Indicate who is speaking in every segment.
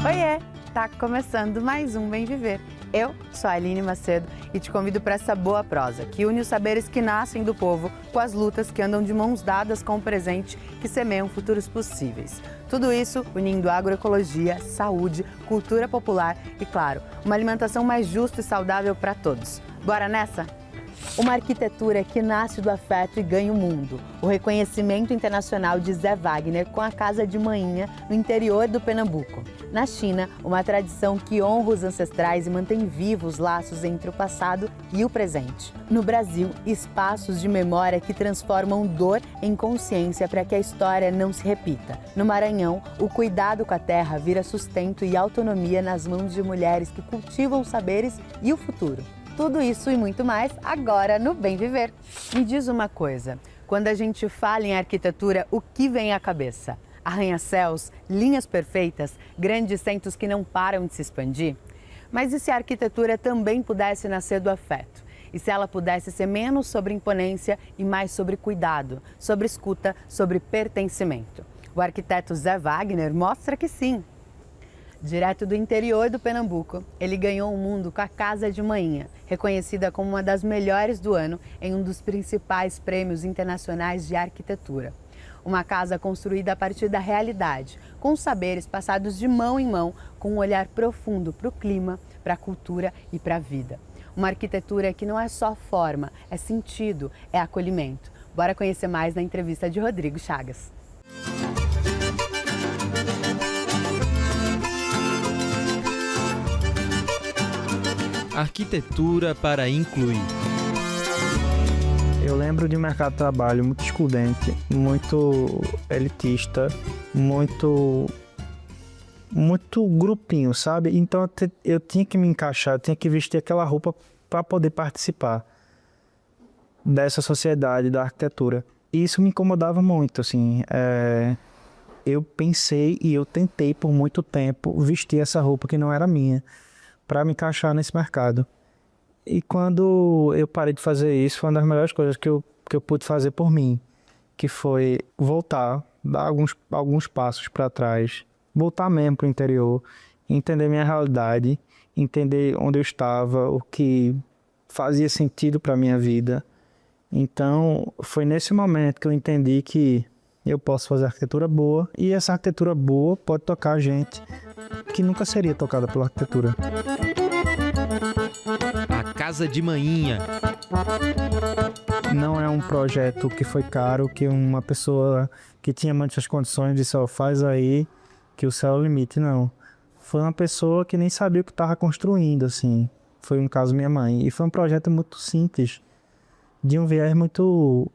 Speaker 1: Oiê! Tá começando mais um Bem Viver. Eu sou a Aline Macedo e te convido para essa boa prosa que une os saberes que nascem do povo com as lutas que andam de mãos dadas com o presente que semeiam futuros possíveis. Tudo isso unindo agroecologia, saúde, cultura popular e, claro, uma alimentação mais justa e saudável para todos. Bora nessa? Uma arquitetura que nasce do afeto e ganha o mundo. O reconhecimento internacional de Zé Wagner com a Casa de Manhinha, no interior do Pernambuco. Na China, uma tradição que honra os ancestrais e mantém vivos os laços entre o passado e o presente. No Brasil, espaços de memória que transformam dor em consciência para que a história não se repita. No Maranhão, o cuidado com a terra vira sustento e autonomia nas mãos de mulheres que cultivam os saberes e o futuro. Tudo isso e muito mais agora no Bem Viver. Me diz uma coisa, quando a gente fala em arquitetura, o que vem à cabeça? Arranha-céus, linhas perfeitas, grandes centros que não param de se expandir? Mas e se a arquitetura também pudesse nascer do afeto? E se ela pudesse ser menos sobre imponência e mais sobre cuidado, sobre escuta, sobre pertencimento? O arquiteto Zé Wagner mostra que sim. Direto do interior do Pernambuco, ele ganhou o mundo com a Casa de Manhinha, reconhecida como uma das melhores do ano em um dos principais prêmios internacionais de arquitetura. Uma casa construída a partir da realidade, com os saberes passados de mão em mão, com um olhar profundo para o clima, para a cultura e para a vida. Uma arquitetura que não é só forma, é sentido, é acolhimento. Bora conhecer mais na entrevista de Rodrigo Chagas.
Speaker 2: Arquitetura para incluir.
Speaker 3: Eu lembro de um mercado de trabalho muito excludente, muito elitista, muito grupinho, sabe? Então eu tinha que me encaixar, eu tinha que vestir aquela roupa para poder participar dessa sociedade da arquitetura. E isso me incomodava muito, assim. Eu pensei e eu tentei por muito tempo vestir essa roupa que não era minha, para me encaixar nesse mercado. E quando eu parei de fazer isso, foi uma das melhores coisas que eu pude fazer por mim, que foi voltar, dar alguns passos para trás, voltar mesmo para o interior, entender minha realidade, entender onde eu estava, o que fazia sentido para a minha vida. Então, foi nesse momento que eu entendi que eu posso fazer arquitetura boa, e essa arquitetura boa pode tocar gente que nunca seria tocada pela arquitetura.
Speaker 2: A Casa de Manhinha.
Speaker 3: Não é um projeto que foi caro, que uma pessoa que tinha muitas condições disse, faz aí que o céu é o limite, não. Foi uma pessoa que nem sabia o que estava construindo, assim. Foi um caso minha mãe. E foi um projeto muito simples, de um viés muito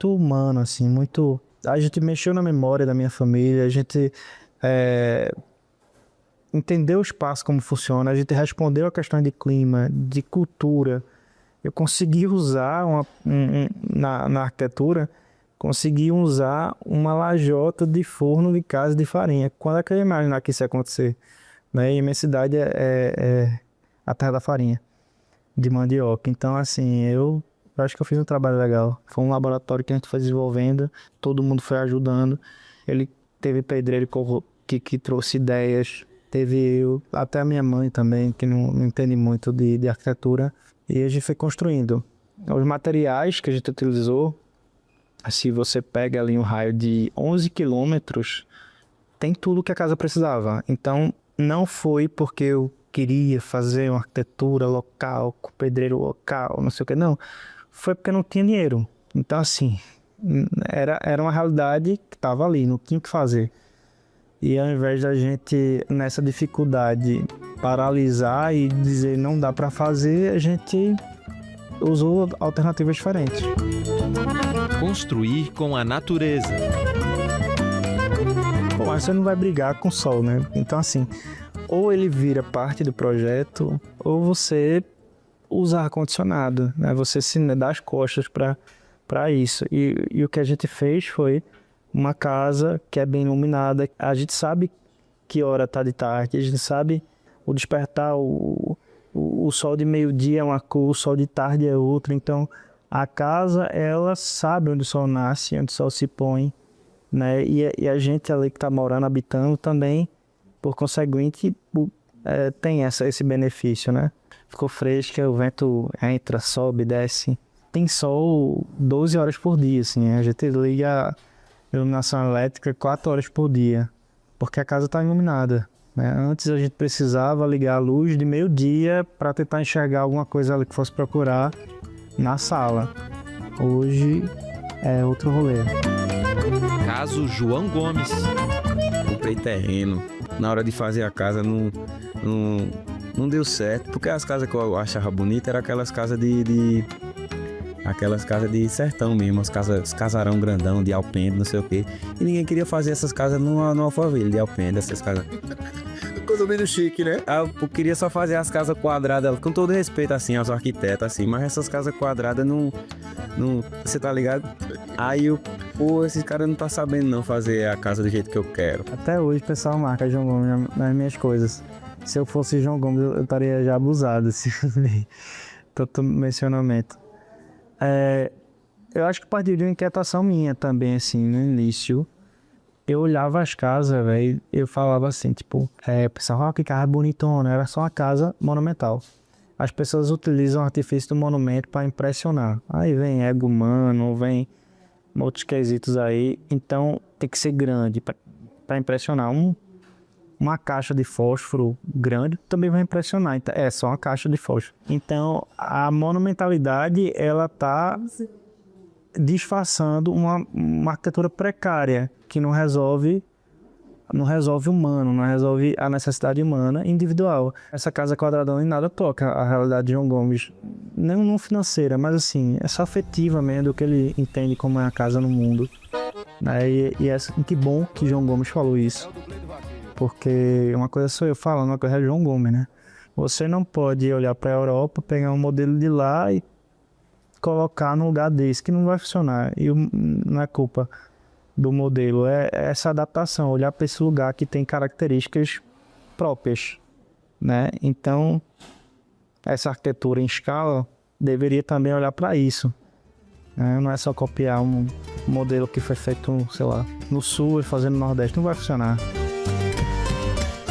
Speaker 3: humano, assim, muito... A gente mexeu na memória da minha família, a gente entendeu o espaço, como funciona, a gente respondeu a questões de clima, de cultura. Eu consegui usar, na arquitetura, consegui usar uma lajota de forno de casa de farinha. Quando é que eu ia imaginar que isso ia acontecer? Né? E minha cidade é a terra da farinha, de mandioca. Então, assim, eu acho que eu fiz um trabalho legal. Foi um laboratório que a gente foi desenvolvendo, todo mundo foi ajudando. Ele teve pedreiro que trouxe ideias, teve eu, até a minha mãe também, que não entende muito de arquitetura, e a gente foi construindo. Os materiais que a gente utilizou, se você pega ali um raio de 11 quilômetros, tem tudo que a casa precisava. Então, não foi porque eu queria fazer uma arquitetura local, com pedreiro local, não sei o que, não. Foi porque não tinha dinheiro. Então, assim, era uma realidade que estava ali, não tinha o que fazer. E ao invés da gente, nessa dificuldade, paralisar e dizer não dá para fazer, a gente usou alternativas diferentes.
Speaker 2: Construir com a natureza.
Speaker 3: Bom, você não vai brigar com o sol, né? Então, assim, ou ele vira parte do projeto, ou você usa ar-condicionado, né? Você se dá as costas para isso. E o que a gente fez foi uma casa que é bem iluminada. A gente sabe que hora está de tarde, a gente sabe o despertar, o sol de meio-dia é uma cor, o sol de tarde é outra. Então, a casa, ela sabe onde o sol nasce, onde o sol se põe, né? E a gente ali que está morando, habitando, também Por conseguinte, tem esse benefício, né? Ficou fresca, o vento entra, sobe, desce. Tem sol 12 horas por dia, assim. A gente liga a iluminação elétrica 4 horas por dia, porque a casa está iluminada, né? Antes a gente precisava ligar a luz de meio-dia para tentar enxergar alguma coisa ali que fosse procurar na sala. Hoje é outro rolê.
Speaker 2: Caso João Gomes.
Speaker 4: Comprei terreno. Na hora de fazer a casa não deu certo, porque as casas que eu achava bonitas eram aquelas casas aquelas casas de sertão mesmo, as casarão grandão de alpendre, não sei o quê. E ninguém queria fazer essas casas numa Alphaville de alpendre, essas casas. Condomínio chique, né? Eu queria só fazer as casas quadradas, com todo respeito, assim, aos arquitetos, assim, mas essas casas quadradas não... Você tá ligado? Aí esses caras não tá sabendo não fazer a casa do jeito que eu quero.
Speaker 3: Até hoje o pessoal marca João Gomes nas minhas coisas. Se eu fosse João Gomes, eu estaria já abusado, assim, tanto mencionamento. Eu acho que partiu de uma inquietação minha também, assim, no início. Eu olhava as casas, velho, eu falava assim, tipo, pessoal, que casa bonitona, era só uma casa monumental. As pessoas utilizam o artifício do monumento para impressionar. Aí vem ego humano, vem outros quesitos aí, então tem que ser grande para impressionar. Uma caixa de fósforo grande também vai impressionar, então, é só uma caixa de fósforo. Então a monumentalidade, ela tá disfarçando uma arquitetura precária que não resolve o humano, não resolve a necessidade humana individual. Essa casa quadradão em nada toca a realidade de João Gomes, não financeira, mas assim, essa afetiva mesmo do que ele entende como é a casa no mundo. Que bom que João Gomes falou isso, porque uma coisa sou eu falando, uma coisa é João Gomes, né? Você não pode olhar para a Europa, pegar um modelo de lá e colocar num lugar desse, que não vai funcionar. E não é culpa do modelo, é essa adaptação, olhar para esse lugar que tem características próprias, né? Então, essa arquitetura em escala deveria também olhar para isso, né? Não é só copiar um modelo que foi feito, sei lá, no sul e fazer no nordeste, não vai funcionar.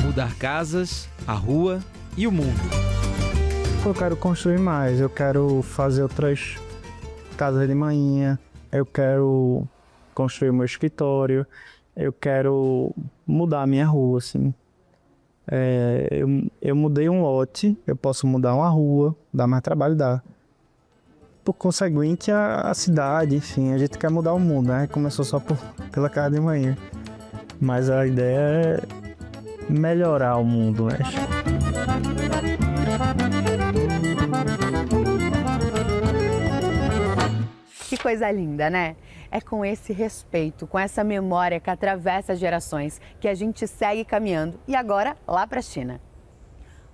Speaker 2: Mudar casas, a rua e o mundo.
Speaker 3: Eu quero construir mais, eu quero fazer outras casas de manhã, eu quero construir o meu escritório, eu quero mudar a minha rua, assim. Eu mudei um lote, eu posso mudar uma rua, dá mais trabalho, dá. Por conseguinte, a cidade, enfim, a gente quer mudar o mundo, né? Começou só pela casa de manhã. Mas a ideia é melhorar o mundo, né?
Speaker 1: Que coisa linda, né? É com esse respeito, com essa memória que atravessa gerações, que a gente segue caminhando e agora lá para a China.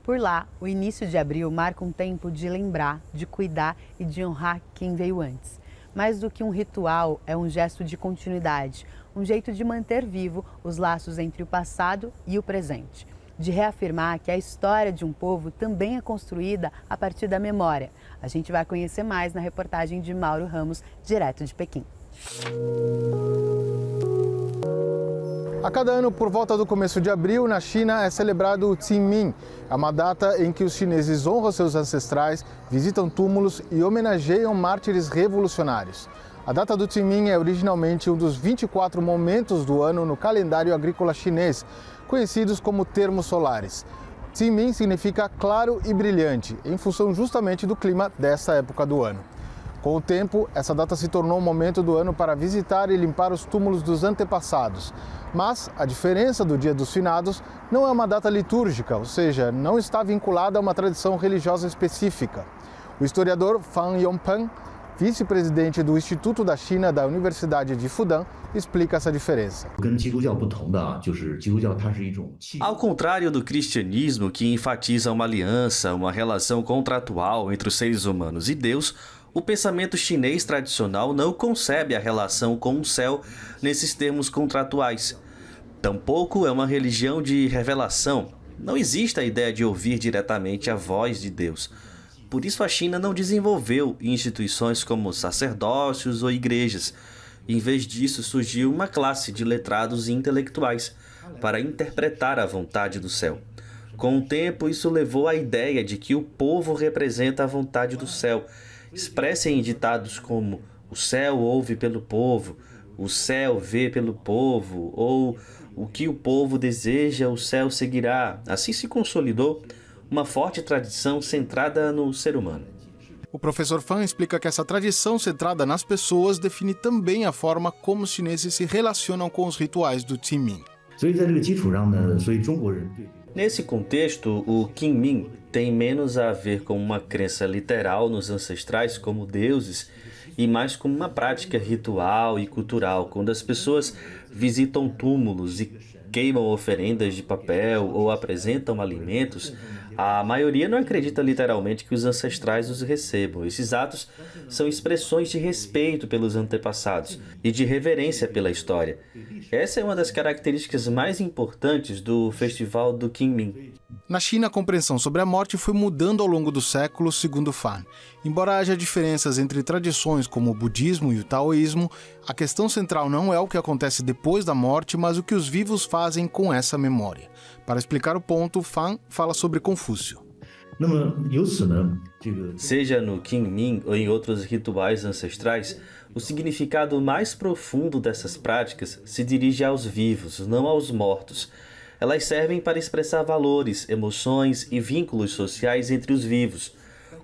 Speaker 1: Por lá, o início de abril marca um tempo de lembrar, de cuidar e de honrar quem veio antes. Mais do que um ritual, é um gesto de continuidade, um jeito de manter vivo os laços entre o passado e o presente. De reafirmar que a história de um povo também é construída a partir da memória. A gente vai conhecer mais na reportagem de Mauro Ramos, direto de Pequim.
Speaker 5: A cada ano, por volta do começo de abril, na China é celebrado o Qingming. É uma data em que os chineses honram seus ancestrais, visitam túmulos e homenageiam mártires revolucionários. A data do Qingming é originalmente um dos 24 momentos do ano no calendário agrícola chinês, conhecidos como termos solares. Qingming significa claro e brilhante, em função justamente do clima dessa época do ano. Com o tempo, essa data se tornou um momento do ano para visitar e limpar os túmulos dos antepassados. Mas a diferença do Dia dos Finados não é uma data litúrgica, ou seja, não está vinculada a uma tradição religiosa específica. O historiador Fan Yongpan, vice-presidente do Instituto da China da Universidade de Fudan, explica essa diferença.
Speaker 6: Ao contrário do cristianismo, que enfatiza uma aliança, uma relação contratual entre os seres humanos e Deus, o pensamento chinês tradicional não concebe a relação com o céu nesses termos contratuais. Tampouco é uma religião de revelação. Não existe a ideia de ouvir diretamente a voz de Deus. Por isso a China não desenvolveu instituições como sacerdócios ou igrejas. Em vez disso, surgiu uma classe de letrados e intelectuais. para interpretar a vontade do céu. Com o tempo, isso levou à ideia de que o povo representa a vontade do céu, expressa em ditados como o céu ouve pelo povo, o céu vê pelo povo, ou o que o povo deseja, o céu seguirá. Assim se consolidou uma forte tradição centrada no ser humano.
Speaker 5: O professor Fan explica que essa tradição centrada nas pessoas define também a forma como os chineses se relacionam com os rituais do Qingming.
Speaker 6: Nesse contexto, o Qingming tem menos a ver com uma crença literal nos ancestrais como deuses e mais com uma prática ritual e cultural, quando as pessoas visitam túmulos e queimam oferendas de papel ou apresentam alimentos. A maioria não acredita literalmente que os ancestrais os recebam. Esses atos são expressões de respeito pelos antepassados e de reverência pela história. Essa é uma das características mais importantes do Festival do Qingming.
Speaker 5: Na China, a compreensão sobre a morte foi mudando ao longo dos séculos, segundo Fan. Embora haja diferenças entre tradições como o budismo e o taoísmo, a questão central não é o que acontece depois da morte, mas o que os vivos fazem com essa memória. Para explicar o ponto, Fan fala sobre Confúcio.
Speaker 6: Seja no Qingming ou em outros rituais ancestrais, o significado mais profundo dessas práticas se dirige aos vivos, não aos mortos. Elas servem para expressar valores, emoções e vínculos sociais entre os vivos.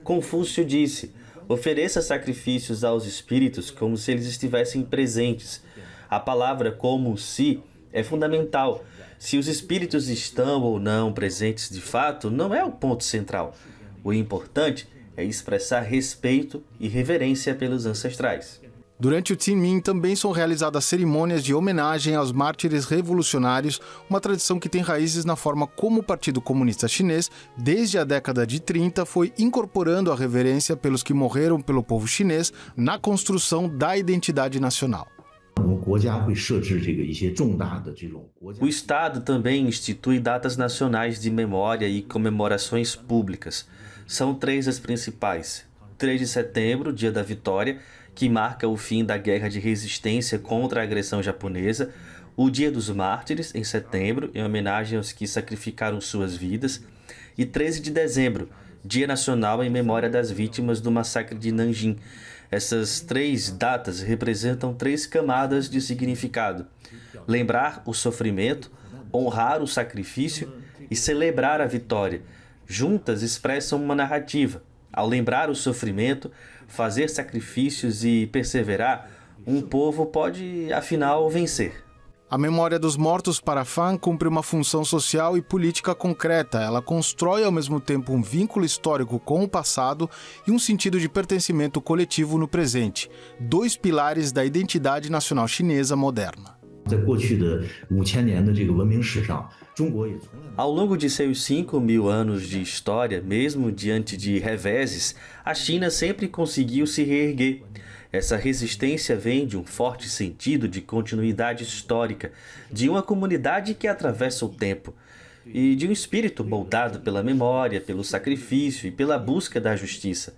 Speaker 6: Confúcio disse: ofereça sacrifícios aos espíritos como se eles estivessem presentes. A palavra como se é fundamental. Se os espíritos estão ou não presentes de fato, não é o ponto central. O importante é expressar respeito e reverência pelos ancestrais.
Speaker 5: Durante o Qingming também são realizadas cerimônias de homenagem aos mártires revolucionários, uma tradição que tem raízes na forma como o Partido Comunista Chinês, desde a década de 30, foi incorporando a reverência pelos que morreram pelo povo chinês na construção da identidade nacional.
Speaker 6: O Estado também institui datas nacionais de memória e comemorações públicas. São 3 as principais. 3 de setembro, Dia da Vitória, que marca o fim da guerra de resistência contra a agressão japonesa. O Dia dos Mártires, em setembro, em homenagem aos que sacrificaram suas vidas. E 13 de dezembro, Dia Nacional em memória das vítimas do massacre de Nanjing. Essas 3 datas representam 3 camadas de significado: lembrar o sofrimento, honrar o sacrifício e celebrar a vitória. Juntas expressam uma narrativa. Ao lembrar o sofrimento, fazer sacrifícios e perseverar, um povo pode, afinal, vencer.
Speaker 5: A memória dos mortos para Fan cumpre uma função social e política concreta. Ela constrói ao mesmo tempo um vínculo histórico com o passado e um sentido de pertencimento coletivo no presente, 2 pilares da identidade nacional chinesa moderna.
Speaker 6: Ao longo de seus 5.000 anos de história, mesmo diante de reveses, a China sempre conseguiu se reerguer. Essa resistência vem de um forte sentido de continuidade histórica, de uma comunidade que atravessa o tempo e de um espírito moldado pela memória, pelo sacrifício e pela busca da justiça.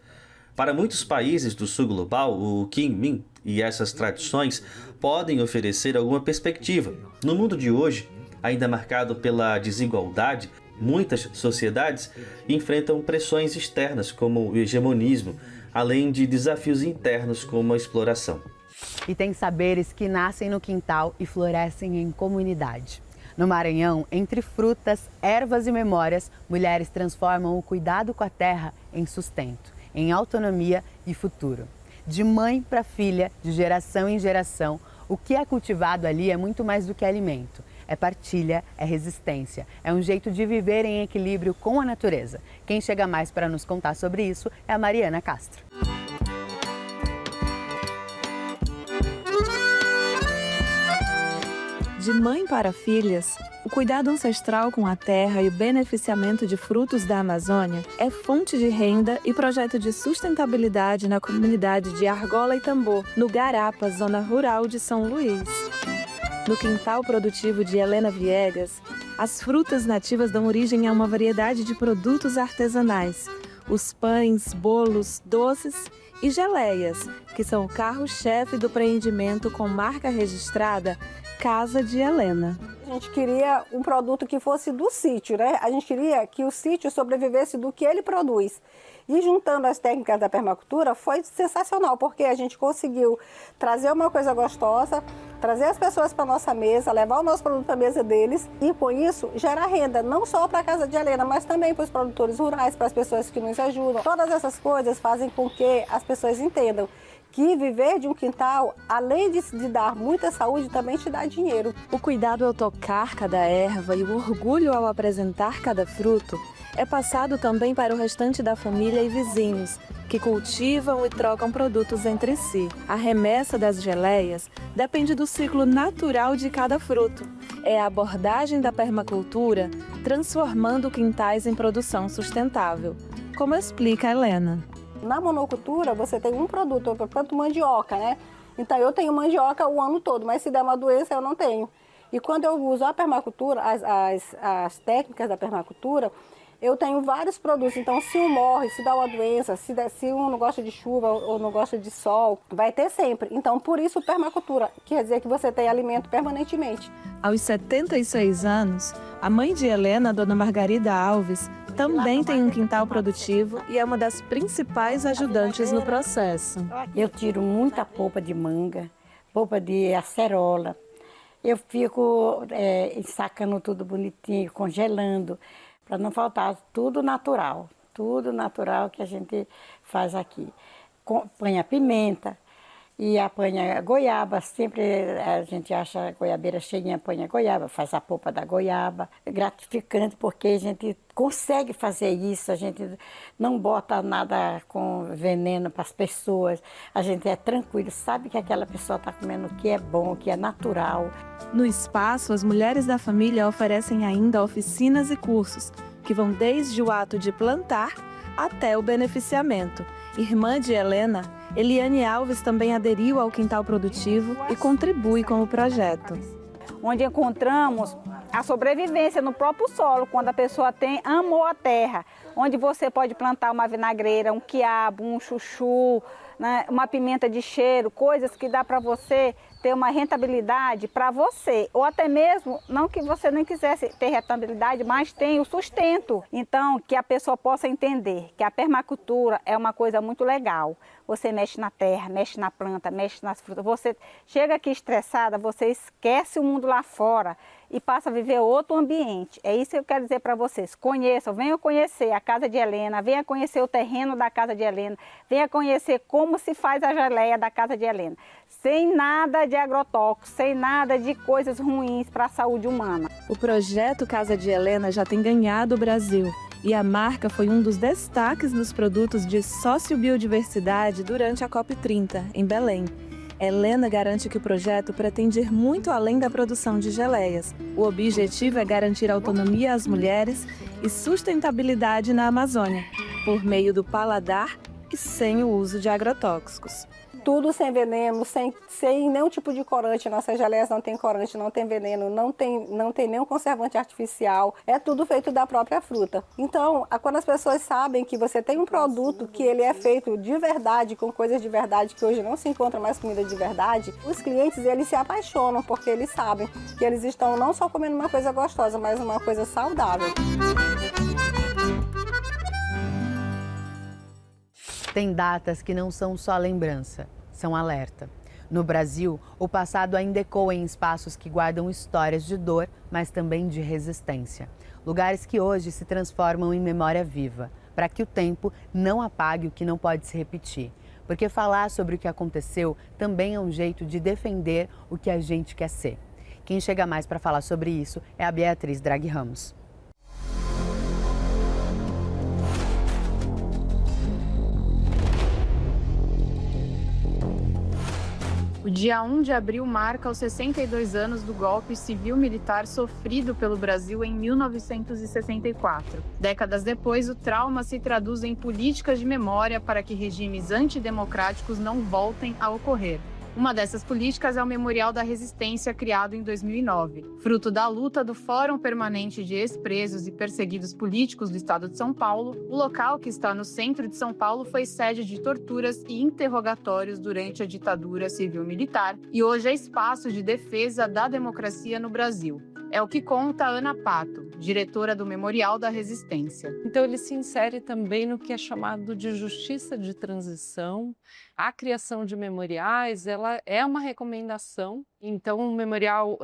Speaker 6: Para muitos países do sul global, o Qingming e essas tradições podem oferecer alguma perspectiva. No mundo de hoje, ainda marcado pela desigualdade, muitas sociedades enfrentam pressões externas como o hegemonismo, além de desafios internos como a exploração.
Speaker 1: E tem saberes que nascem no quintal e florescem em comunidade. No Maranhão, entre frutas, ervas e memórias, mulheres transformam o cuidado com a terra em sustento, em autonomia e futuro. De mãe para filha, de geração em geração, o que é cultivado ali é muito mais do que alimento. É partilha, é resistência, é um jeito de viver em equilíbrio com a natureza. Quem chega mais para nos contar sobre isso é a Mariana Castro.
Speaker 7: De mãe para filhas, o cuidado ancestral com a terra e o beneficiamento de frutos da Amazônia é fonte de renda e projeto de sustentabilidade na comunidade de Argola e Tambor, no Garapa, zona rural de São Luís. No quintal produtivo de Helena Viegas, as frutas nativas dão origem a uma variedade de produtos artesanais. Os pães, bolos, doces e geleias, que são o carro-chefe do empreendimento com marca registrada Casa de Helena.
Speaker 8: gente queria um produto que fosse do sítio, né? A gente queria que o sítio sobrevivesse do que ele produz. E juntando as técnicas da permacultura foi sensacional, porque a gente conseguiu trazer uma coisa gostosa, trazer as pessoas para a nossa mesa, levar o nosso produto para a mesa deles e, com isso, gerar renda, não só para a Casa de Helena, mas também para os produtores rurais, para as pessoas que nos ajudam. Todas essas coisas fazem com que as pessoas entendam que viver de um quintal, além de dar muita saúde, também te dá dinheiro.
Speaker 7: O cuidado ao tocar cada erva e o orgulho ao apresentar cada fruto é passado também para o restante da família e vizinhos, que cultivam e trocam produtos entre si. A remessa das geleias depende do ciclo natural de cada fruto. É a abordagem da permacultura transformando quintais em produção sustentável, como explica a Helena.
Speaker 8: Na monocultura, você tem um produto, eu planto mandioca, né? Então, eu tenho mandioca o ano todo, mas se der uma doença, eu não tenho. E quando eu uso a permacultura, as técnicas da permacultura, eu tenho vários produtos. Então, se um morre, se dá uma doença, se um não gosta de chuva ou não gosta de sol, vai ter sempre. Então, por isso, permacultura quer dizer que você tem alimento permanentemente.
Speaker 7: Aos 76 anos, a mãe de Helena, Dona Margarida Alves, também tem um quintal produtivo e é uma das principais ajudantes no processo.
Speaker 9: Eu tiro muita polpa de manga, polpa de acerola. Eu fico ensacando tudo bonitinho, congelando, para não faltar tudo natural que a gente faz aqui. Põe a pimenta e apanha a goiaba, sempre a gente acha a goiabeira cheinha, põe a goiaba, faz a polpa da goiaba. É gratificante porque a gente consegue fazer isso, a gente não bota nada com veneno para as pessoas, a gente é tranquilo, sabe que aquela pessoa está comendo o que é bom, o que é natural.
Speaker 7: No espaço, as mulheres da família oferecem ainda oficinas e cursos, que vão desde o ato de plantar até o beneficiamento. Irmã de Helena, Eliane Alves também aderiu ao quintal produtivo e contribui com o projeto.
Speaker 10: Onde encontramos a sobrevivência no próprio solo, quando a pessoa tem amor à terra, onde você pode plantar uma vinagreira, um quiabo, um chuchu, né, uma pimenta de cheiro, coisas que dá para você ter uma rentabilidade para você, ou até mesmo, não que você nem quisesse ter rentabilidade, mas tem o sustento. Então, que a pessoa possa entender que a permacultura é uma coisa muito legal. Você mexe na terra, mexe na planta, mexe nas frutas. Você chega aqui estressada, você esquece o mundo lá fora e passa a viver outro ambiente. É isso que eu quero dizer para vocês. Conheçam, venham conhecer a Casa de Helena, venham conhecer o terreno da Casa de Helena, venham conhecer como se faz a geleia da Casa de Helena. Sem nada de agrotóxicos, sem nada de coisas ruins para a saúde humana.
Speaker 7: O projeto Casa de Helena já tem ganhado o Brasil e a marca foi um dos destaques dos produtos de sociobiodiversidade durante a COP30, em Belém. Helena garante que o projeto pretende ir muito além da produção de geleias. O objetivo é garantir autonomia às mulheres e sustentabilidade na Amazônia, por meio do paladar e sem o uso de agrotóxicos.
Speaker 8: Tudo sem veneno, sem nenhum tipo de corante. Nossas geleias não tem corante, não tem veneno, não tem nenhum conservante artificial. É tudo feito da própria fruta. Então, quando as pessoas sabem que você tem um produto que ele é feito de verdade, com coisas de verdade, que hoje não se encontra mais comida de verdade, os clientes eles se apaixonam porque eles sabem que eles estão não só comendo uma coisa gostosa, mas uma coisa saudável.
Speaker 1: Tem datas que não são só lembrança, são alerta. No Brasil, o passado ainda ecoa em espaços que guardam histórias de dor, mas também de resistência. Lugares que hoje se transformam em memória viva, para que o tempo não apague o que não pode se repetir. Porque falar sobre o que aconteceu também é um jeito de defender o que a gente quer ser. Quem chega mais para falar sobre isso é a Beatriz Draghi Ramos.
Speaker 11: O dia 1 de abril marca os 62 anos do golpe civil-militar sofrido pelo Brasil em 1964. Décadas depois, o trauma se traduz em políticas de memória para que regimes antidemocráticos não voltem a ocorrer. Uma dessas políticas é o Memorial da Resistência, criado em 2009. Fruto da luta do Fórum Permanente de Ex-Presos e Perseguidos Políticos do Estado de São Paulo, o local, que está no centro de São Paulo, foi sede de torturas e interrogatórios durante a ditadura civil-militar e hoje é espaço de defesa da democracia no Brasil. É o que conta a Ana Pato, diretora do Memorial da Resistência.
Speaker 12: Então ele se insere também no que é chamado de justiça de transição. A criação de memoriais, ela é uma recomendação. Então o memorial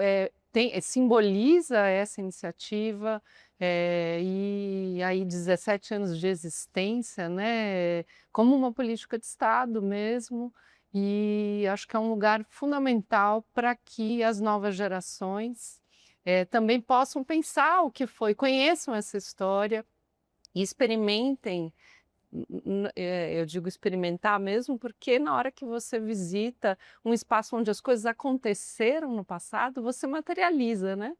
Speaker 12: simboliza essa iniciativa e aí 17 anos de existência, né, como uma política de Estado mesmo. E acho que é um lugar fundamental para que as novas gerações também possam pensar o que foi, conheçam essa história e experimentem. Eu digo experimentar mesmo porque na hora que você visita um espaço onde as coisas aconteceram no passado, você materializa, né?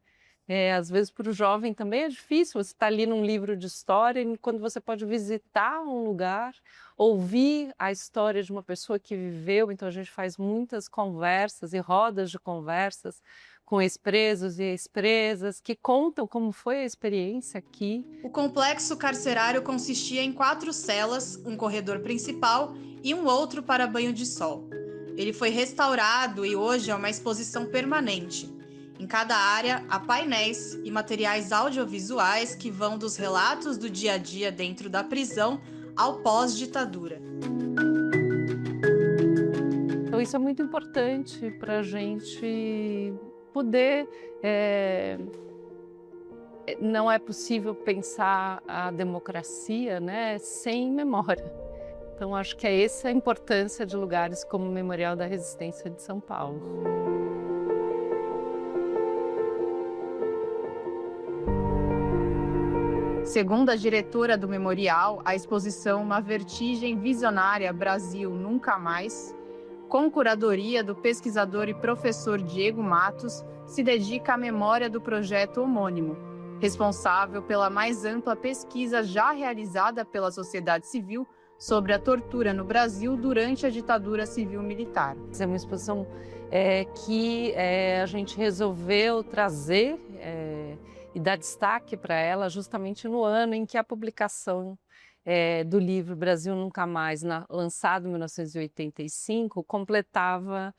Speaker 12: Às vezes para o jovem também é difícil, você está ali num livro de história e quando você pode visitar um lugar, ouvir a história de uma pessoa que viveu, então a gente faz muitas conversas e rodas de conversas com ex-presos e ex-presas que contam como foi a experiência aqui.
Speaker 11: O complexo carcerário consistia em 4 celas, um corredor principal e um outro para banho de sol. Ele foi restaurado e hoje é uma exposição permanente. Em cada área, há painéis e materiais audiovisuais que vão dos relatos do dia a dia dentro da prisão ao pós-ditadura.
Speaker 12: Então isso é muito importante para a gente poder... Não é possível pensar a democracia, né, sem memória. Então acho que essa a importância de lugares como o Memorial da Resistência de São Paulo.
Speaker 11: Segundo a diretora do memorial, a exposição Uma Vertigem Visionária Brasil Nunca Mais, com curadoria do pesquisador e professor Diego Matos, se dedica à memória do projeto homônimo, responsável pela mais ampla pesquisa já realizada pela sociedade civil sobre a tortura no Brasil durante a ditadura civil-militar.
Speaker 12: É uma exposição que a gente resolveu trazer e dar destaque para ela justamente no ano em que a publicação do livro Brasil Nunca Mais, lançado em 1985, completava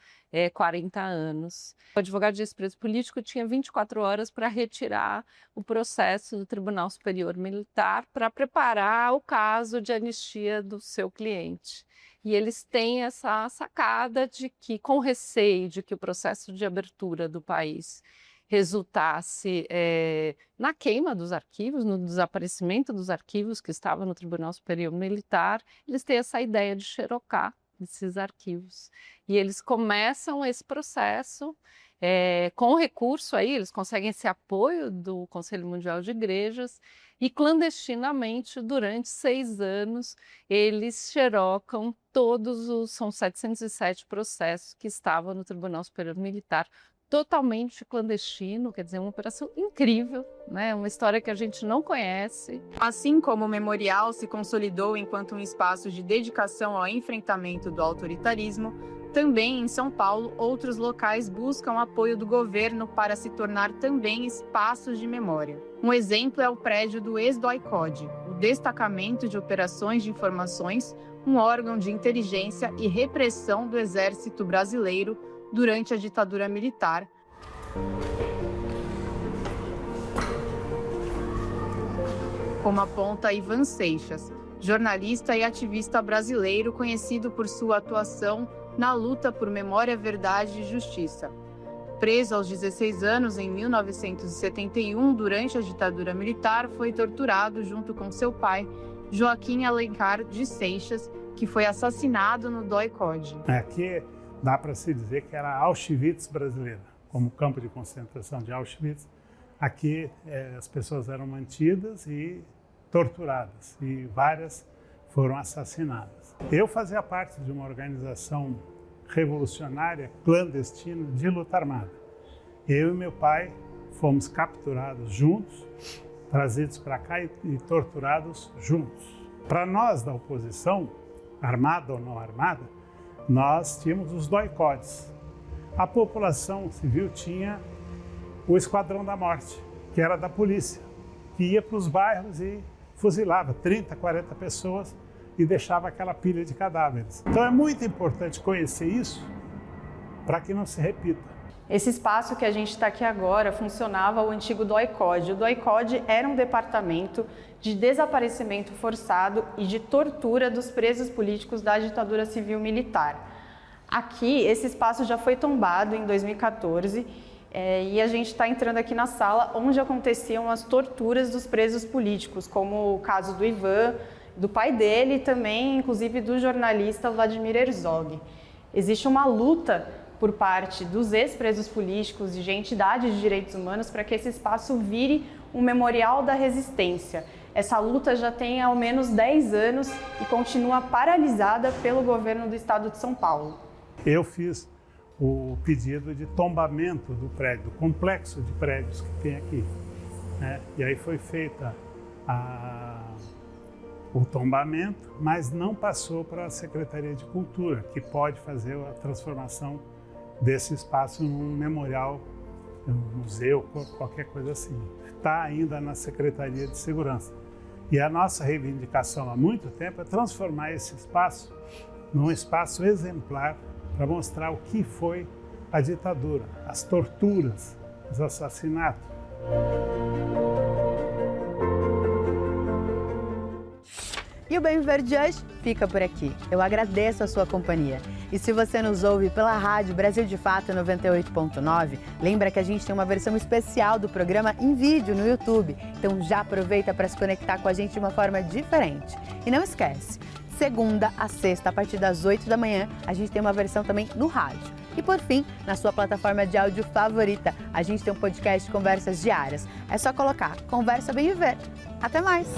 Speaker 12: 40 anos. O advogado de ex-preso político tinha 24 horas para retirar o processo do Tribunal Superior Militar para preparar o caso de anistia do seu cliente. E eles têm essa sacada de que, com receio de que o processo de abertura do país resultasse na queima dos arquivos, no desaparecimento dos arquivos que estavam no Tribunal Superior Militar, eles têm essa ideia de xerocar esses arquivos. E eles começam esse processo com recurso aí, eles conseguem esse apoio do Conselho Mundial de Igrejas e clandestinamente, durante 6 anos, eles xerocam são 707 processos que estavam no Tribunal Superior Militar, totalmente clandestino, quer dizer, uma operação incrível, né? Uma história que a gente não conhece.
Speaker 11: Assim como o memorial se consolidou enquanto um espaço de dedicação ao enfrentamento do autoritarismo, também em São Paulo, outros locais buscam apoio do governo para se tornar também espaços de memória. Um exemplo é o prédio do ex-DOI-CODE, o Destacamento de Operações de Informações, um órgão de inteligência e repressão do Exército Brasileiro durante a ditadura militar. Como aponta Ivan Seixas, jornalista e ativista brasileiro conhecido por sua atuação na luta por memória, verdade e justiça. Preso aos 16 anos em 1971, durante a ditadura militar, foi torturado junto com seu pai, Joaquim Alencar de Seixas, que foi assassinado no DOI-CODE.
Speaker 13: Aqui dá para se dizer que era Auschwitz brasileira, como campo de concentração de Auschwitz. Aqui as pessoas eram mantidas e torturadas, e várias foram assassinadas. Eu fazia parte de uma organização revolucionária clandestina de luta armada. Eu e meu pai fomos capturados juntos, trazidos para cá e torturados juntos. Para nós da oposição, armada ou não armada, nós tínhamos os DOI-CODES. A população civil tinha o Esquadrão da Morte, que era da polícia, que ia para os bairros e fuzilava 30, 40 pessoas e deixava aquela pilha de cadáveres. Então é muito importante conhecer isso para que não se repita.
Speaker 11: Esse espaço que a gente está aqui agora funcionava o antigo DOI-CODE. O DOI-CODE era um departamento de desaparecimento forçado e de tortura dos presos políticos da ditadura civil-militar. Aqui, esse espaço já foi tombado em 2014 e a gente está entrando aqui na sala onde aconteciam as torturas dos presos políticos, como o caso do Ivan, do pai dele e também, inclusive, do jornalista Vladimir Herzog. Existe uma luta por parte dos ex-presos políticos e de entidades de direitos humanos para que esse espaço vire um memorial da resistência. Essa luta já tem ao menos 10 anos e continua paralisada pelo governo do estado de São Paulo.
Speaker 13: Eu fiz o pedido de tombamento do prédio, do complexo de prédios que tem aqui, né? E aí foi feita o tombamento, mas não passou para a Secretaria de Cultura, que pode fazer a transformação desse espaço num memorial, um museu, qualquer coisa assim. Está ainda na Secretaria de Segurança. E a nossa reivindicação há muito tempo é transformar esse espaço num espaço exemplar para mostrar o que foi a ditadura, as torturas, os assassinatos.
Speaker 1: E o Bem Viver de hoje fica por aqui. Eu agradeço a sua companhia. E se você nos ouve pela rádio Brasil de Fato 98.9, lembra que a gente tem uma versão especial do programa em vídeo no YouTube. Então já aproveita para se conectar com a gente de uma forma diferente. E não esquece, segunda a sexta, a partir das 8 da manhã, a gente tem uma versão também no rádio. E por fim, na sua plataforma de áudio favorita, a gente tem um podcast de conversas diárias. É só colocar Conversa Bem Viver. Até mais!